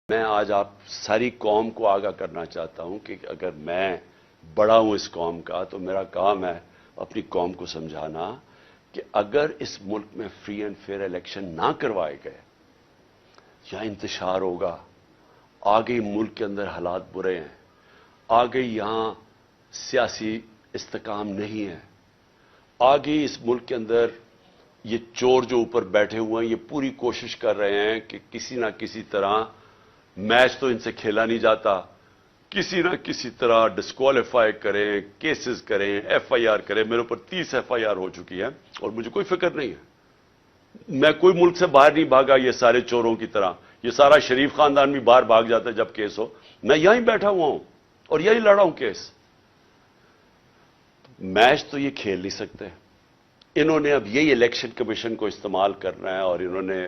میں آج آپ ساری قوم کو آگاہ کرنا چاہتا ہوں کہ اگر میں بڑا ہوں اس قوم کا تو میرا کام ہے اپنی قوم کو سمجھانا کہ اگر اس ملک میں فری اینڈ فیئر الیکشن نہ کروائے گئے یا انتشار ہوگا، آگے ملک کے اندر حالات برے ہیں، آگے یہاں سیاسی استحکام نہیں ہے، آگے اس ملک کے اندر یہ چور جو اوپر بیٹھے ہوئے ہیں یہ پوری کوشش کر رہے ہیں کہ کسی نہ کسی طرح میچ تو ان سے کھیلا نہیں جاتا، کسی نہ کسی طرح ڈسکوالیفائی کریں، کیسز کریں، ایف آئی آر کریں۔ میرے اوپر 30 ایف آئی آر ہو چکی ہے اور مجھے کوئی فکر نہیں ہے۔ میں کوئی ملک سے باہر نہیں بھاگا یہ سارے چوروں کی طرح، یہ سارا شریف خاندان بھی باہر بھاگ جاتا ہے جب کیس ہو۔ میں یہیں بیٹھا ہوا ہوں اور یہیں لڑا ہوں کیس۔ میچ تو یہ کھیل نہیں سکتے، انہوں نے اب یہی الیکشن کمیشن کو استعمال کرنا ہے اور انہوں نے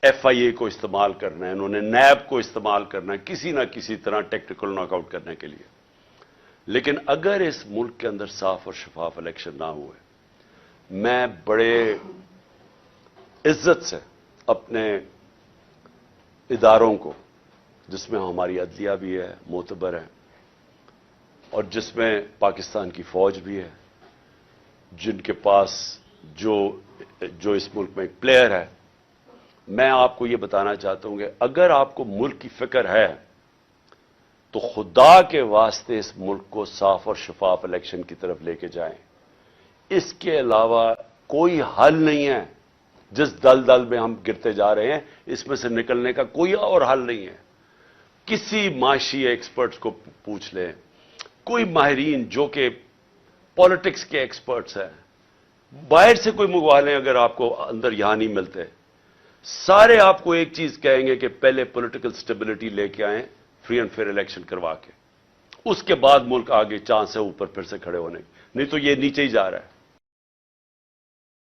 ایف آئی اے کو استعمال کرنا ہے، انہوں نے نیب کو استعمال کرنا ہے کسی نہ کسی طرح ٹیکٹیکل ناک آؤٹ کرنے کے لیے۔ لیکن اگر اس ملک کے اندر صاف اور شفاف الیکشن نہ ہوئے، میں بڑے عزت سے اپنے اداروں کو، جس میں ہماری عدلیہ بھی ہے، معتبر ہے، اور جس میں پاکستان کی فوج بھی ہے، جن کے پاس جو اس ملک میں ایک پلیئر ہے، میں آپ کو یہ بتانا چاہتا ہوں کہ اگر آپ کو ملک کی فکر ہے تو خدا کے واسطے اس ملک کو صاف اور شفاف الیکشن کی طرف لے کے جائیں۔ اس کے علاوہ کوئی حل نہیں ہے۔ جس دل میں ہم گرتے جا رہے ہیں اس میں سے نکلنے کا کوئی اور حل نہیں ہے۔ کسی معاشی ایکسپرٹس کو پوچھ لیں، کوئی ماہرین جو کہ پالیٹکس کے ایکسپرٹس ہیں، باہر سے کوئی منگوا لیں اگر آپ کو اندر یہاں نہیں ملتے، سارے آپ کو ایک چیز کہیں گے کہ پہلے پولیٹیکل سٹیبلٹی لے کے آئیں، فری اینڈ فیئر الیکشن کروا کے، اس کے بعد ملک آگے چاند سے اوپر پھر سے کھڑے ہونے، نہیں تو یہ نیچے ہی جا رہا ہے۔